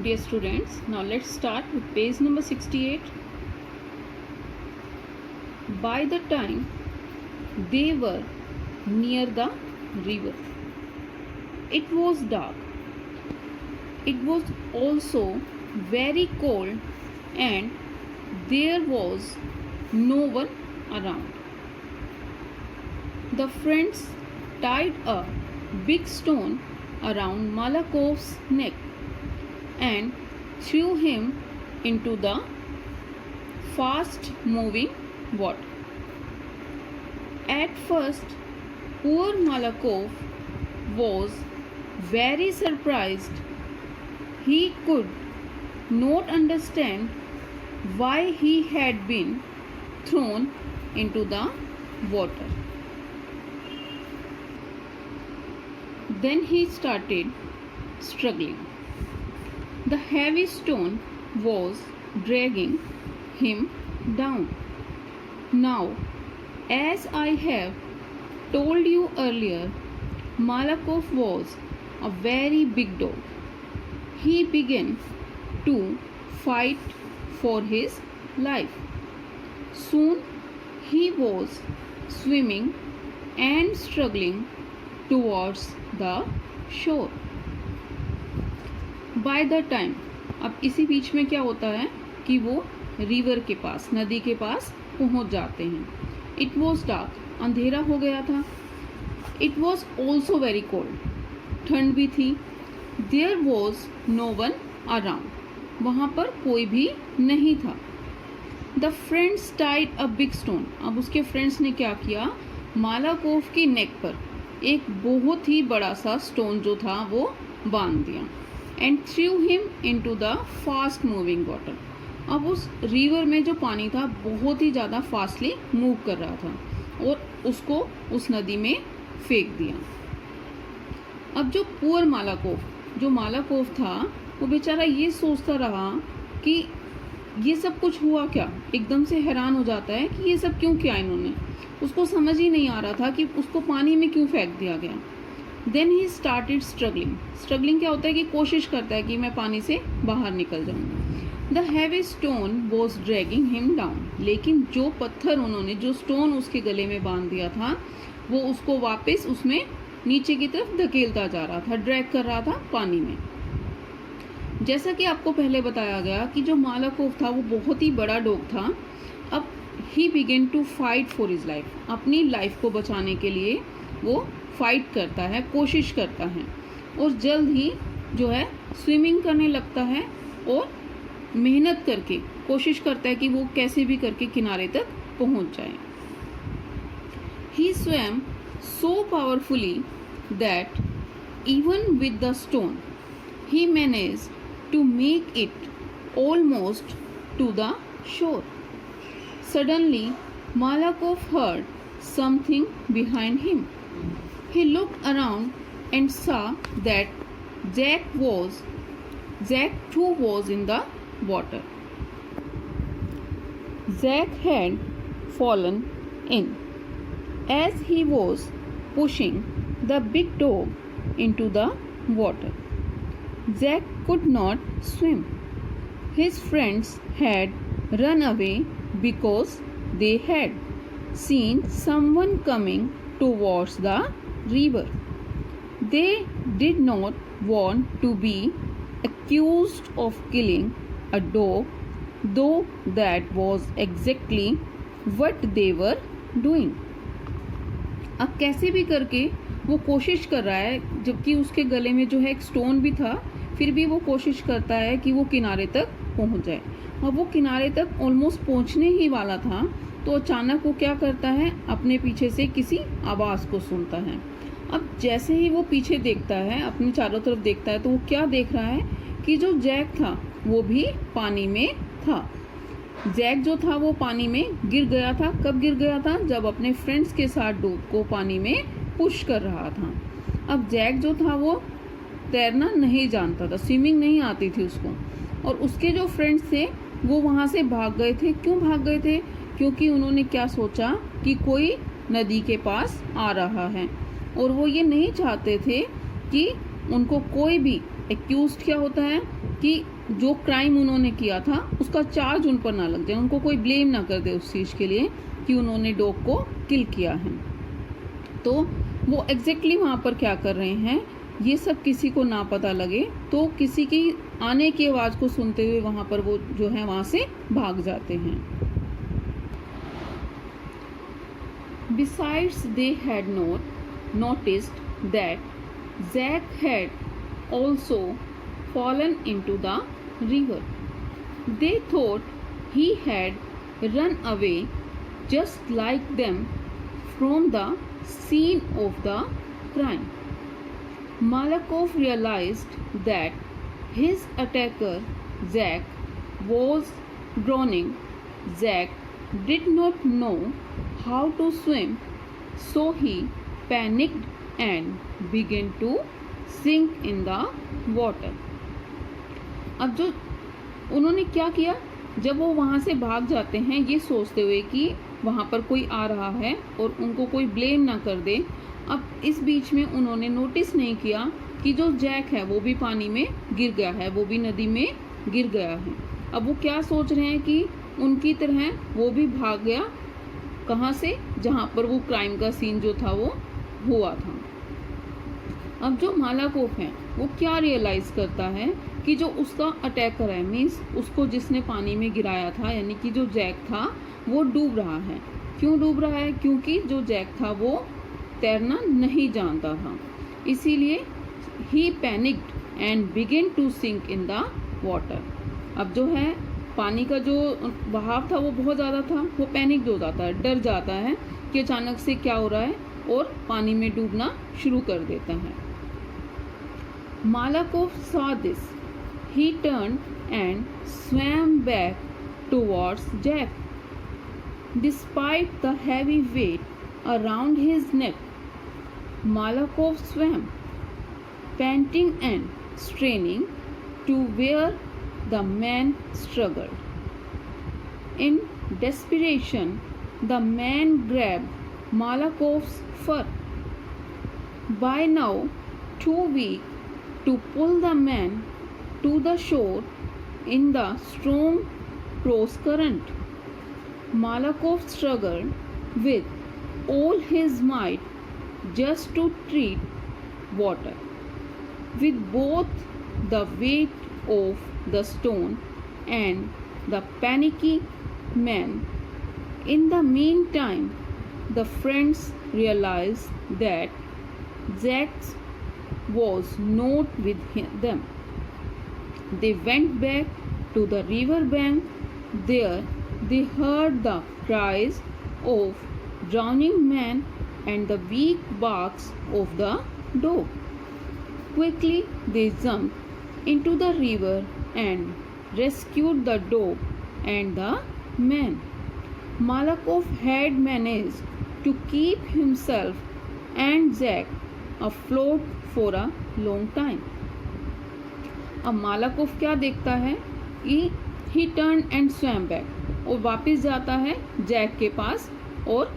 Dear students, now let's start with page number 68. By the time they were near the river, it was dark. It was also very cold and there was no one around. The friends tied a big stone around Malakov's neck and threw him into the fast moving water. At first, poor Malakov was very surprised. He could not understand why he had been thrown into the water. Then he started struggling. The heavy stone was dragging him down. Now, as I have told you earlier, Malakov was a very big dog. He began to fight for his life. Soon he was swimming and struggling towards the shore. By the time, अब इसी बीच में क्या होता है कि वो river के पास, नदी के पास पहुंच जाते हैं. इट वॉज डार्क, अंधेरा हो गया था. It was also very cold, ठंड भी थी. There was no one around, वहाँ पर कोई भी नहीं था. The friends tied a big stone, अब उसके फ्रेंड्स ने क्या किया, मालाकोव की नेक पर एक बहुत ही बड़ा सा स्टोन जो था वो बांध दिया. And through him into the fast moving water, अब उस रिवर में जो पानी था बहुत ही ज़्यादा फास्टली मूव कर रहा था और उसको उस नदी में फेंक दिया. अब जो पुअर मालाकोव, जो मालाकोव था, वो बेचारा ये सोचता रहा कि ये सब कुछ हुआ क्या. एकदम से हैरान हो जाता है कि ये सब क्यों किया इन्होंने. उसको समझ ही नहीं आ रहा था कि उसको पानी में क्यों फेंक दिया गया. Then he started struggling. Struggling क्या होता है कि कोशिश करता है कि मैं पानी से बाहर निकल जाऊं. The heavy stone was dragging him down, लेकिन जो पत्थर उन्होंने, जो स्टोन उसके गले में बांध दिया था, वो उसको वापस उसमें नीचे की तरफ धकेलता जा रहा था, ड्रैग कर रहा था पानी में. जैसा कि आपको पहले बताया गया कि जो मालाकोव था वो बहुत ही बड़ा डॉग था. अब he began to fight for his life, अपनी लाइफ को बचाने के लिए वो फाइट करता है, कोशिश करता है और जल्द ही जो है स्विमिंग करने लगता है और मेहनत करके कोशिश करता है कि वो कैसे भी करके किनारे तक पहुंच जाए. He swam so powerfully that even with the stone he manage to make it almost to the shore. Suddenly Malakov heard something behind him. He looked around and saw that Jack too was in the water. Jack had fallen in as he was pushing the big dog into the water. Jack could not swim. His friends had run away because they had seen someone coming towards the river. They did not want to be accused of killing a dog, though that was exactly what they were doing. अब कैसे भी करके वो कोशिश कर रहा है, जबकि उसके गले में जो है एक स्टोन भी था, फिर भी वो कोशिश करता है कि वो किनारे तक पहुंच जाए. और वो किनारे तक ऑलमोस्ट पहुंचने ही वाला था तो अचानक वो क्या करता है, अपने पीछे से किसी आवाज़ को सुनता है. अब जैसे ही वो पीछे देखता है, अपने चारों तरफ देखता है, तो वो क्या देख रहा है कि जो जैक था वो भी पानी में था. जैक जो था वो पानी में गिर गया था. कब गिर गया था, जब अपने फ्रेंड्स के साथ डॉग को पानी में पुश कर रहा था. अब जैक जो था वो तैरना नहीं जानता था, स्विमिंग नहीं आती थी उसको, और उसके जो फ्रेंड्स थे वो वहाँ से भाग गए थे. क्यों भाग गए थे, क्योंकि उन्होंने क्या सोचा कि कोई नदी के पास आ रहा है और वो ये नहीं चाहते थे कि उनको कोई भी एक्यूज्ड क्या होता है कि जो क्राइम उन्होंने किया था उसका चार्ज उन पर ना लग जाए, उनको कोई ब्लेम ना कर दे उस चीज़ के लिए कि उन्होंने डॉग को किल किया है। तो वो एग्जैक्टली वहाँ पर क्या कर रहे हैं ये सब किसी को ना पता लगे, तो किसी की आने की आवाज़ को सुनते हुए वहाँ पर वो जो है वहाँ से भाग जाते हैं। Besides, they had not noticed that Zack had also fallen into the river. They thought he had run away just like them from the scene of the crime. Malakoff realized that his attacker Zack was drowning. Zack did not know how to swim, so he panicked and began to sink in the water. अब जो उन्होंने क्या किया, जब वो वहाँ से भाग जाते हैं ये सोचते हुए कि वहाँ पर कोई आ रहा है और उनको कोई ब्लेम ना कर दे, अब इस बीच में उन्होंने नोटिस नहीं किया कि जो जैक है वो भी पानी में गिर गया है, वो भी नदी में गिर गया है। अब वो क्या सोच रहे हैं कि उनकी तरह वो भी भाग गया, कहाँ से, जहाँ पर वो क्राइम का सीन जो था वो हुआ था। अब जो मालाकोफ है वो क्या रियलाइज़ करता है कि जो उसका अटैकर है, मीन्स उसको जिसने पानी में गिराया था, यानी कि जो जैक था वो डूब रहा है। क्यों डूब रहा है? क्योंकि जो जैक था वो तैरना नहीं जानता था, इसीलिए he panicked and begin to sink in the water. अब जो है पानी का जो बहाव था वो बहुत ज़्यादा था, वो पैनिक हो जाता है, डर जाता है कि अचानक से क्या हो रहा है और पानी में डूबना शुरू कर देता है। Malakoff saw this. He turned and swam back towards Jack. Despite the heavy weight around his neck, Malakoff swam, panting and straining, to where the man struggled. In desperation, the man grabbed Malakoff's fur. By now, too weak to pull the man to the shore in the strong cross current, Malakoff struggled with all his might just to tread water. With both the weight of the stone and the panicky man. In the meantime, the friends realized that Zack was not with them. They went back to the river bank. There they heard the cries of drowning man and the weak barks of the dog. Quickly they jumped into the river and rescued the dog and the man. Malakoff had managed to keep himself and Zack afloat for a long time. अब मालाकोफ क्या देखता है कि he turned and swam back, और वापस जाता है Jack के पास, और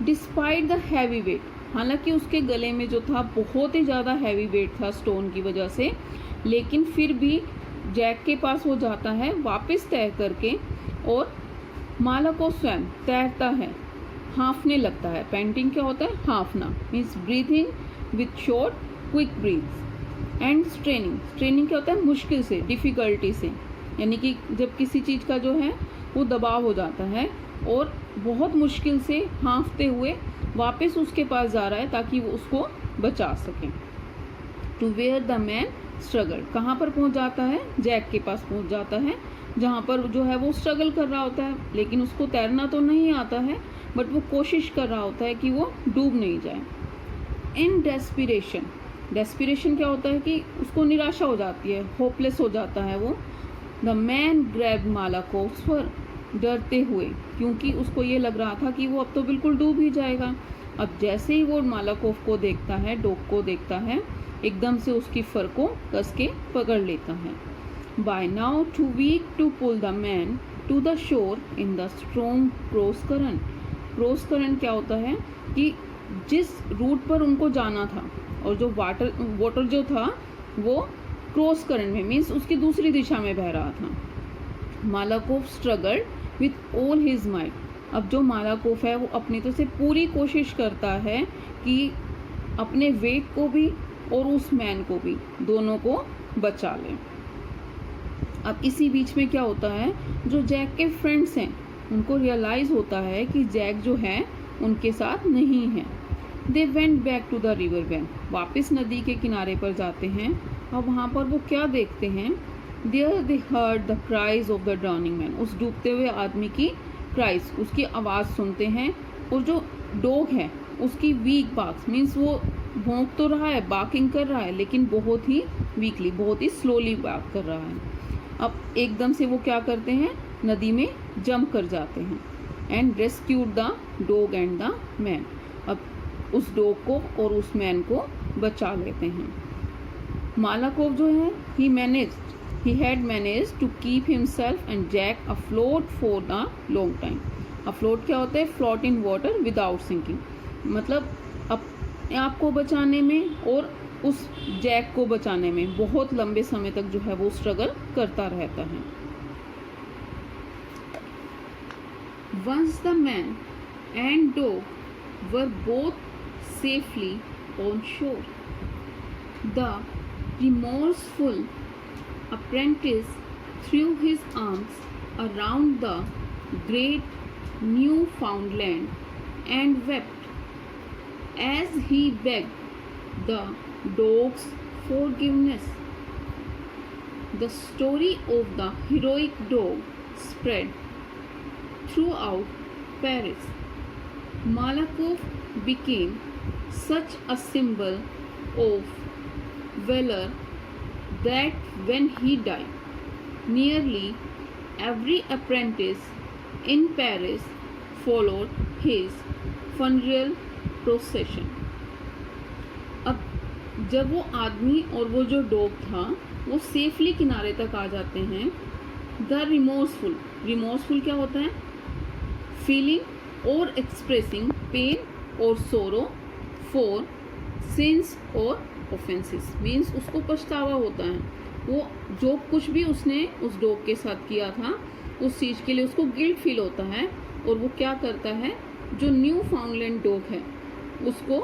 डिस्पाइट द हैवी वेट, हालांकि उसके गले में जो था बहुत ही ज़्यादा हैवी वेट था स्टोन की वजह से, लेकिन फिर भी जैक के पास वो जाता है वापस तैर करके, और मालाकोफ स्वयं तैरता है, हाँफने लगता है। पेंटिंग क्या होता है? हाँफना, means breathing with short quick breaths and straining. Straining क्या होता है? मुश्किल से, डिफ़िकल्टी से, यानी कि जब किसी चीज़ का जो है वो दबाव हो जाता है और बहुत मुश्किल से हाँफते हुए वापस उसके पास जा रहा है ताकि वो उसको बचा सके। To where the man struggle, कहाँ पर पहुँच जाता है? जैक के पास पहुँच जाता है, जहाँ पर जो है वो स्ट्रगल कर रहा होता है, लेकिन उसको तैरना तो नहीं आता है, बट वो कोशिश कर रहा होता है कि वो डूब नहीं जाए। इन डेस्पिरेशन, डेस्पिरेशन क्या होता है कि उसको निराशा हो जाती है, होपलेस हो जाता है वो। द मैन ग्रैब मालाकोफ फर, डरते हुए, क्योंकि उसको ये लग रहा था कि वो अब तो बिल्कुल डूब ही जाएगा। अब जैसे ही वो मालाकोफ को देखता है, डॉग को देखता है, एकदम से उसकी फर को कस के पकड़ लेता है। By now too weak to pull the man to the shore in the strong cross current. Cross current क्या होता है कि जिस रूट पर उनको जाना था और जो वाटर जो था वो क्रॉस करंट में, मीन्स उसकी दूसरी दिशा में बह रहा था। Malakov struggled with all his might. अब जो मालाकोफ है वो अपनी तो से पूरी कोशिश करता है कि अपने वेट को भी और उस मैन को भी, दोनों को बचा ले। अब इसी बीच में क्या होता है, जो जैक के फ्रेंड्स हैं उनको रियलाइज होता है कि जैक जो है उनके साथ नहीं है। They went back to the river bank. वापस नदी के किनारे पर जाते हैं और वहाँ पर वो क्या देखते हैं, there they heard the cries of the drowning man. उस डूबते हुए आदमी की क्राइज, उसकी आवाज़ सुनते हैं। और जो डॉग है उसकी वीक बार्क्स, मीन्स वो भौंक तो रहा है, बार्किंग कर रहा है, लेकिन बहुत ही वीकली, बहुत ही स्लोली बार्क कर रहा है। अब एकदम से वो क्या करते हैं, नदी में जंप कर जाते हैं and rescued the dog and the man. अब उस डॉग को और उस मैन को बचा लेते हैं। मालाकोव जो है he had managed to keep himself and Jack afloat for a long time. afloat क्या होता है, float in water without sinking, मतलब अपने आप को बचाने में और उस जैक को बचाने में बहुत लंबे समय तक जो है वो स्ट्रगल करता रहता है। Once the man and dog were both safely on shore, the remorseful apprentice threw his arms around the great Newfoundland and wept as he begged the dog's forgiveness. The story of the heroic dog spread throughout Paris. Malakoff became such a symbol of valor that when he died, nearly every apprentice in Paris followed his funeral procession. अब जब वो आदमी और वो जो dog था वो safely किनारे तक आ जाते हैं, द रिमोर्सफुल क्या होता है, फीलिंग और एक्सप्रेसिंग पेन और सोरो फॉर सिंस और ऑफेंसेस, मीन्स उसको पछतावा होता है, वो जो कुछ भी उसने उस डॉग के साथ किया था उस चीज़ के लिए उसको गिल्ट फील होता है। और वो क्या करता है, जो न्यू फाउंडलैंड डॉग है उसको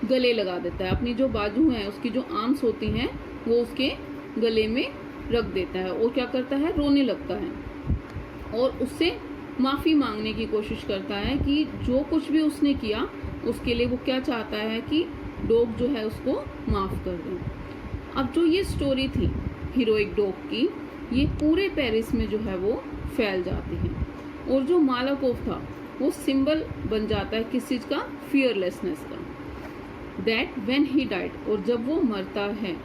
गले लगा देता है, अपनी जो बाजू हैं उसकी जो आर्म्स होती हैं वो उसके गले में रख देता है और क्या करता है, रोने लगता है और उससे माफ़ी मांगने की कोशिश करता है कि जो कुछ भी उसने किया उसके लिए वो क्या चाहता है कि डॉग जो है उसको माफ़ कर दें। अब जो ये स्टोरी थी हीरोइक डॉग की, ये पूरे पेरिस में जो है वो फैल जाती है और जो मालाकोफ था वो सिंबल बन जाता है किस चीज़ का, फियरलेसनेस का। दैट व्हेन ही डाइड, और जब वो मरता है,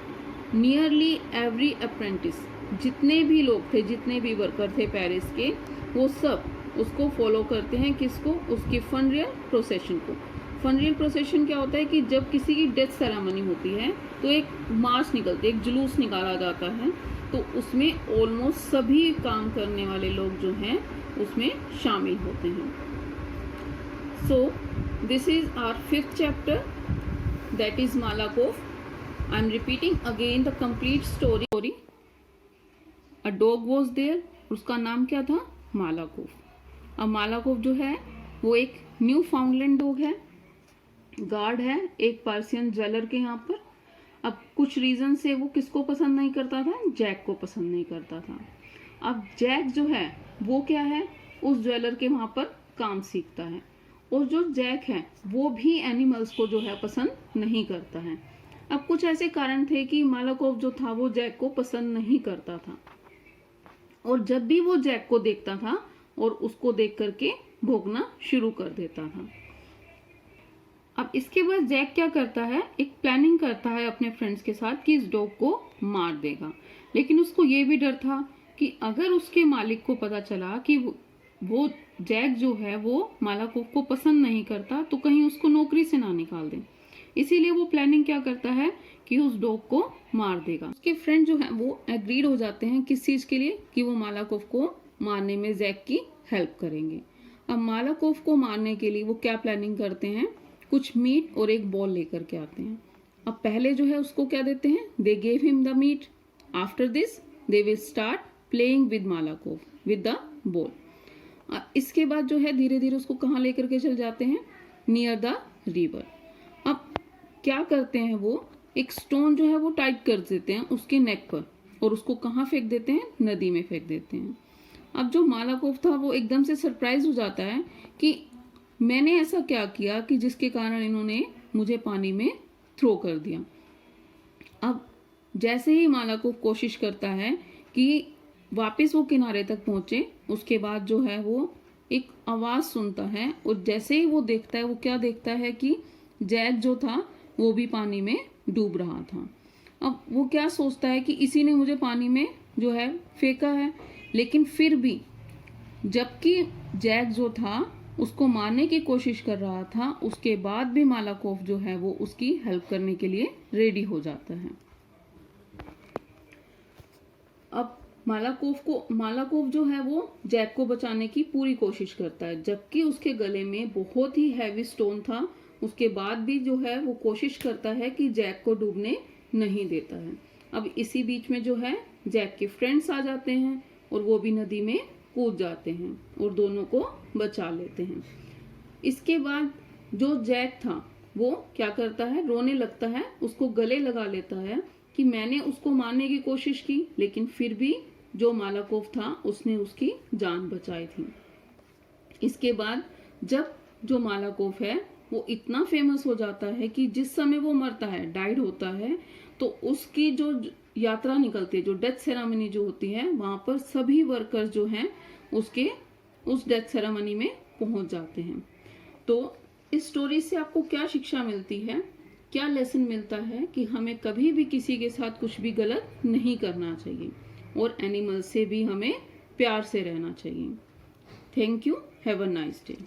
नियरली एवरी अप्रेंटिस, जितने भी लोग थे, जितने भी वर्कर थे पेरिस के, वो सब उसको फॉलो करते हैं, किसको, उसके फनरियल प्रोसेशन को। फनरियल प्रोसेशन क्या होता है कि जब किसी की डेथ सेरेमनी होती है तो एक मार्च निकलती है, एक जुलूस निकाला जाता है, तो उसमें ऑलमोस्ट सभी काम करने वाले लोग जो हैं उसमें शामिल होते हैं। So this is our 5th chapter, that is Malakov. I am repeating again the complete story. A dog was there, उसका नाम क्या था, मालाकोफ। अब मालाकोफ जो है वो एक न्यू फाउंडलैंड डॉग है, गार्ड है एक पर्सियन ज्वेलर के यहाँ पर। अब कुछ रीजन से वो किसको पसंद नहीं करता था, जैक को पसंद नहीं करता था। अब जैक जो है वो क्या है, उस ज्वेलर के वहाँ पर काम सीखता है और जो जैक है वो भी एनिमल्स को जो है पसंद नहीं करता है। अब कुछ ऐसे कारण थे कि मालाकोफ जो था वो जैक को पसंद नहीं करता था और जब भी वो जैक को देखता था और उसको देख करके भौंकना शुरू कर देता था। अब इसके बाद जैक क्या करता है, एक प्लानिंग करता है अपने फ्रेंड्स के साथ कि इस डॉग को मार देगा, लेकिन उसको ये भी डर था कि अगर उसके मालिक को पता चला कि वो जैक जो है वो मालाकोफ को पसंद नहीं करता तो कहीं उसको नौकरी से ना निकाल दें। इसीलिए वो प्लानिंग क्या करता है कि उस डॉग को मार देगा। उसके फ्रेंड जो है वो एग्रीड हो जाते हैं किस चीज के लिए, कि वो मालाकोफ को मारने में जैक की हेल्प करेंगे। अब मालाकोफ को मारने के लिए वो क्या प्लानिंग करते हैं, कुछ मीट और एक बॉल लेकर के आते हैं अब पहले जो है उसको क्या देते हैं, they gave him the meat, after this they will start playing with Malakov with the ball. इसके बाद जो है धीरे धीरे उसको कहाँ लेकर के चल जाते हैं, नियर द रिवर। अब क्या करते हैं वो, एक स्टोन जो है वो टाइट कर देते हैं उसके नेक पर और उसको कहाँ फेंक देते हैं, नदी में फेंक देते हैं। अब जो मालाकोव था वो एकदम से सरप्राइज हो जाता है कि मैंने ऐसा क्या किया कि जिसके कारण इन्होंने मुझे पानी में थ्रो कर दिया। अब जैसे ही मालाकोव कोशिश करता है कि वापस वो किनारे तक पहुंचे, उसके बाद जो है वो एक आवाज सुनता है और जैसे ही वो देखता है, वो क्या देखता है कि जैक जो था वो भी पानी में डूब रहा था। अब वो क्या सोचता है कि इसी ने मुझे पानी में जो है फेंका है, लेकिन फिर भी जबकि जैक जो था उसको मारने की कोशिश कर रहा था, उसके बाद भी मालाकोव जो है वो उसकी हेल्प करने के लिए रेडी हो जाता है। अब मालाकोव जो है वो जैक को बचाने की पूरी कोशिश करता है, जबकि उसके गले में बहुत ही हैवी स्टोन था। उसके बाद भी जो है वो कोशिश करता है कि जैक को डूबने नहीं देता है। अब इसी बीच में जो है जैक के फ्रेंड्स आ जाते हैं और वो भी नदी में कूद जाते हैं और दोनों को बचा लेते हैं। इसके बाद जो जैक था वो क्या करता है, रोने लगता है, उसको गले लगा लेता है कि मैंने उसको मारने की कोशिश की, लेकिन फिर भी जो मालाकोव था उसने उसकी जान बचाई थी। इसके बाद जब जो मालाकोव है वो इतना फेमस हो जाता है कि जिस समय वो मरता है, डाइड होता है, तो उसकी जो यात्रा निकलती है, जो डेथ सेरेमनी जो होती है, वहां पर सभी वर्कर्स जो हैं उसके उस डेथ सेरेमनी में पहुंच जाते हैं। तो इस स्टोरी से आपको क्या शिक्षा मिलती है, क्या लेसन मिलता है कि हमें कभी भी किसी के साथ कुछ भी गलत नहीं करना चाहिए और एनिमल से भी हमें प्यार से रहना चाहिए। Thank you, have a nice day.